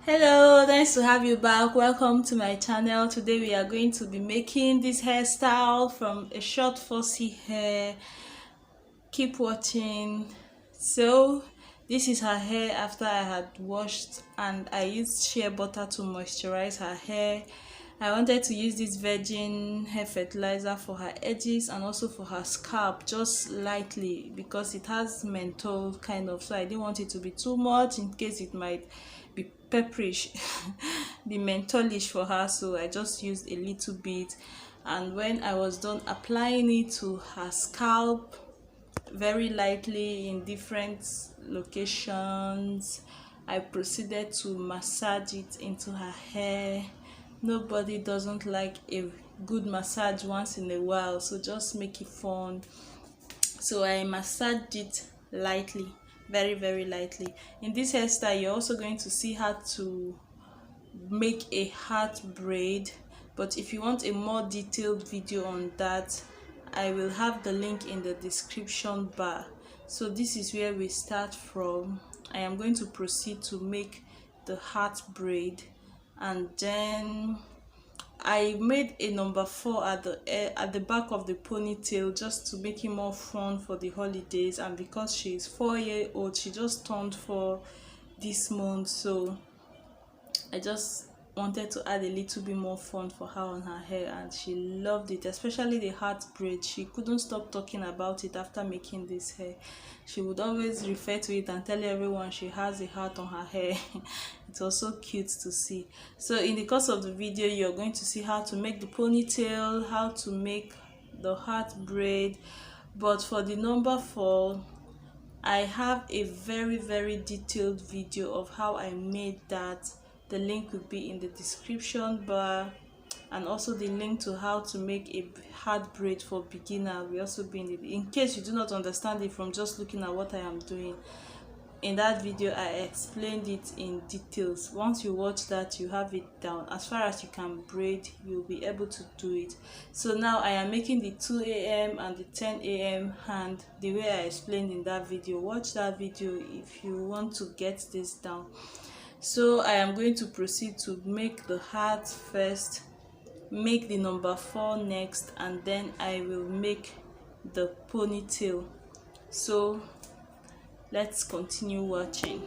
Hello, nice to have you back. Welcome to my channel. Today we are going to be making this hairstyle from a short fussy hair. Keep watching. So this is her hair after I had washed, and I used shea butter to moisturize her hair. I wanted to use this virgin hair fertilizer for her edges and also for her scalp, just lightly, because it has menthol kind of, so I didn't want it to be too much in case it might be pepperish be mentholish for her. So I just used a little bit, and when I was done applying it to her scalp very lightly in different locations, I proceeded to massage it into her hair. Nobody doesn't like a good massage once in a while, so just make it fun. So I massaged it lightly, very lightly. In this hairstyle, you're also going to see how to make a heart braid, but if you want a more detailed video on that, I will have the link in the description bar. So this is where we start from. I am going to proceed to make the heart braid, and then I made a number 4 at the back of the ponytail, just to make it more fun for the holidays. And because she is 4 years old, she just turned 4 this month, so I just wanted to add a little bit more fun for her on her hair, and she loved it, especially the heart braid. She couldn't stop talking about it after making this hair. She would always refer to it and tell everyone she has a heart on her hair. It was so cute to see. So in the course of the video, you're going to see how to make the ponytail, how to make the heart braid. But for the number 4, I have a very detailed video of how I made that. The link will be in the description bar, and also the link to how to make a heart braid for beginner will also be in case you do not understand it from just looking at what I am doing. In that video, I explained it in details. Once you watch that, you have it down. As far as you can braid, you'll be able to do it. So now I am making the 2 a.m. and the 10 a.m. hand the way I explained in that video. Watch that video if you want to get this down. So I am going to proceed to make the heart first, make the number 4 next, and then I will make the ponytail. So let's continue watching.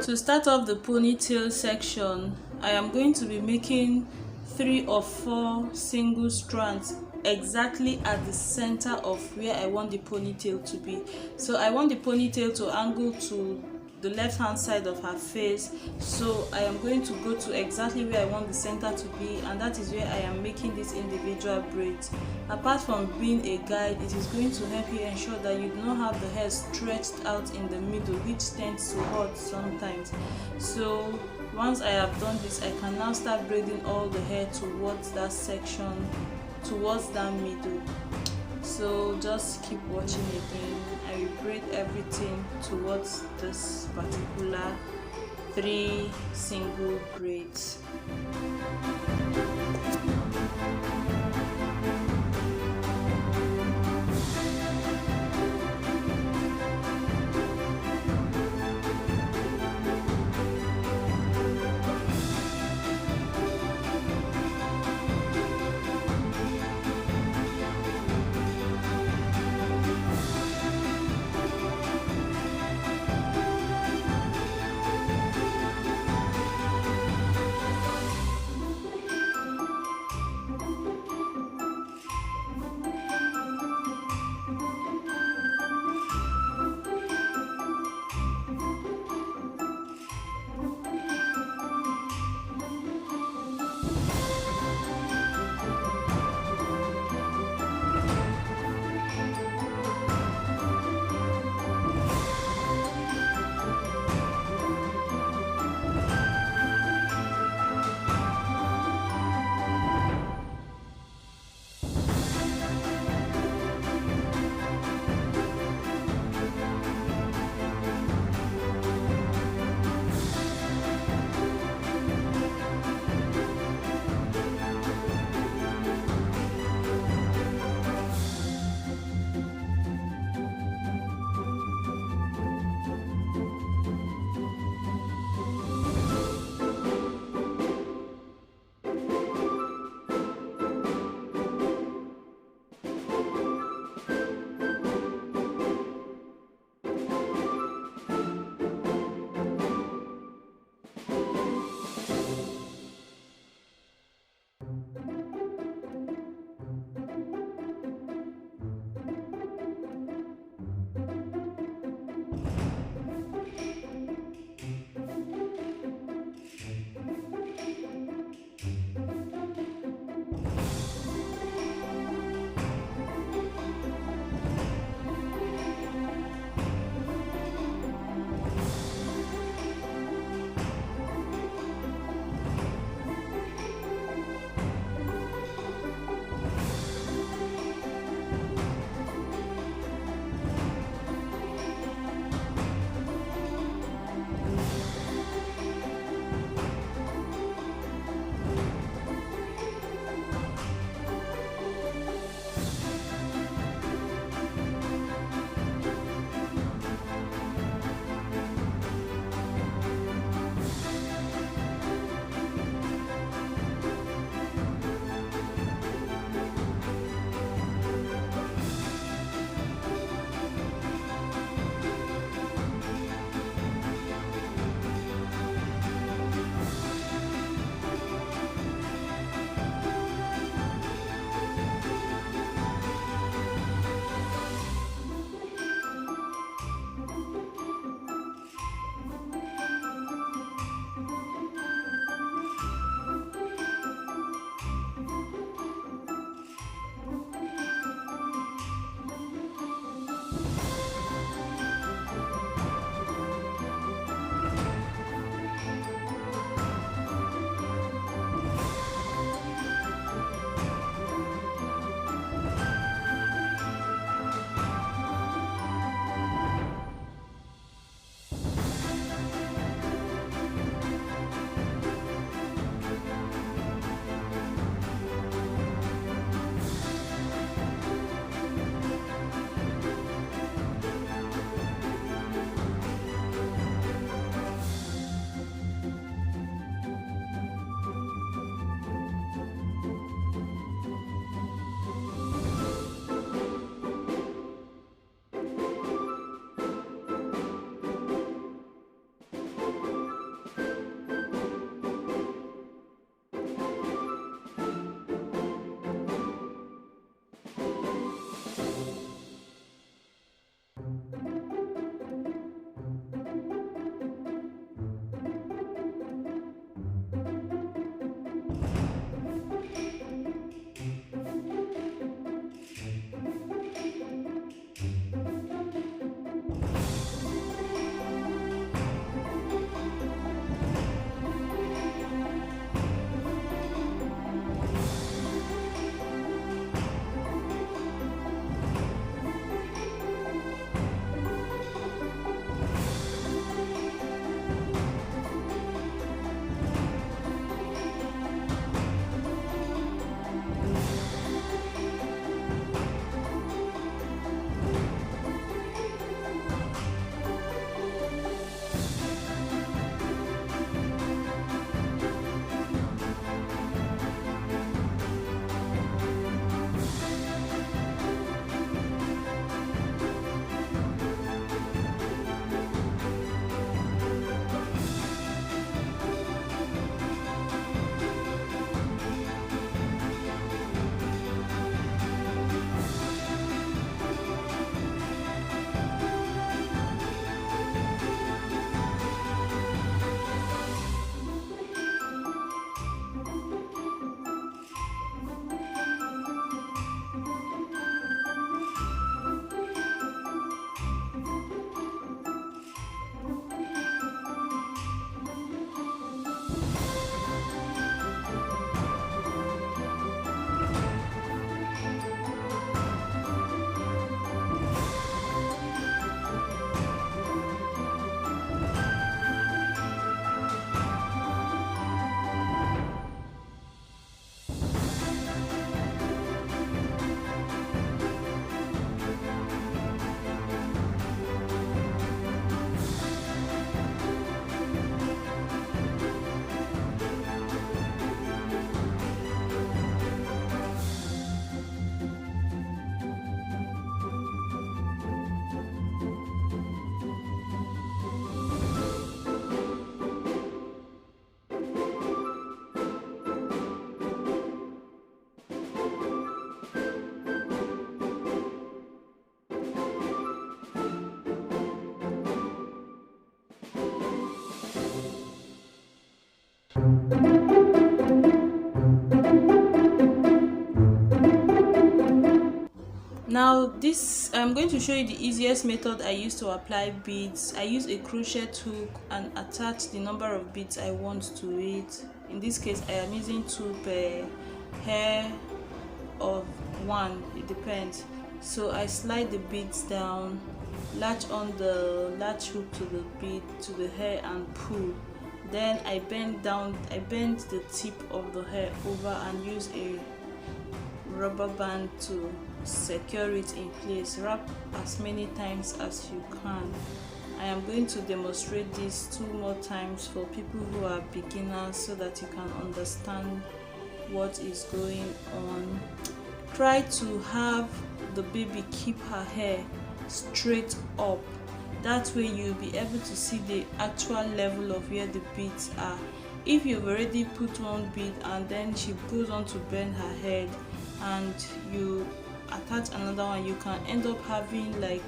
To start off the ponytail section, I am going to be making 3 or 4 single strands exactly at the center of where I want the ponytail to be. So I want the ponytail to angle to the left hand side of her face, so I am going to go to exactly where I want the center to be, and that is where I am making these individual braids. Apart from being a guide, it is going to help you ensure that you do not have the hair stretched out in the middle, which tends to hurt sometimes. So once I have done this, I can now start braiding all the hair towards that section, towards that middle. So just keep watching again. I will braid everything towards this particular 3 single braids. Now this, I'm going to show you the easiest method I use to apply beads. I use a crochet hook and attach the number of beads I want to it. In this case I am using 2 per hair of 1, it depends. So I slide the beads down, latch on the latch hook to the bead to the hair and pull. Then I bend the tip of the hair over and use a rubber band to secure it in place. Wrap as many times as you can. I am going to demonstrate this 2 more times for people who are beginners so that you can understand what is going on. Try to have the baby keep her hair straight up. That way you'll be able to see the actual level of where the beads are. If you've already put one bead and then she goes on to bend her head and you attach another one, you can end up having like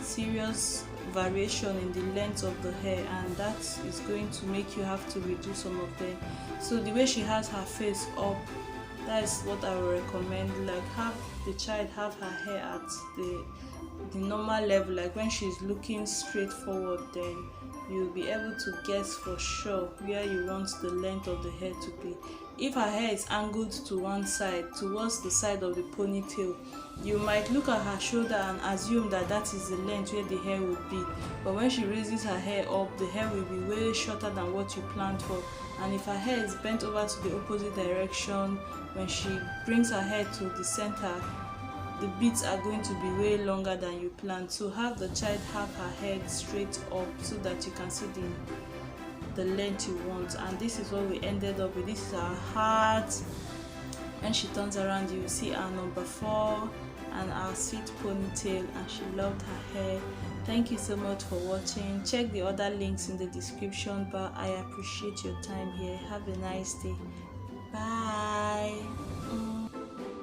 serious variation in the length of the hair, and that is going to make you have to reduce some of them. So the way she has her face up, that is what I would recommend. Like, have the child have her hair at the normal level, like when she's looking straight forward, then you'll be able to guess for sure where you want the length of the hair to be. If her hair is angled to one side, towards the side of the ponytail, you might look at her shoulder and assume that that is the length where the hair would be, but when she raises her hair up, the hair will be way shorter than what you planned for. And if her hair is bent over to the opposite direction, when she brings her hair to the center, the beads are going to be way longer than you planned. So have the child have her head straight up so that you can see the length you want. And this is what we ended up with. This is our heart. When she turns around, you will see our number 4 and our sweet ponytail, and she loved her hair. Thank you so much for watching. Check the other links in the description bar. I appreciate your time here. Have a nice day. Bye.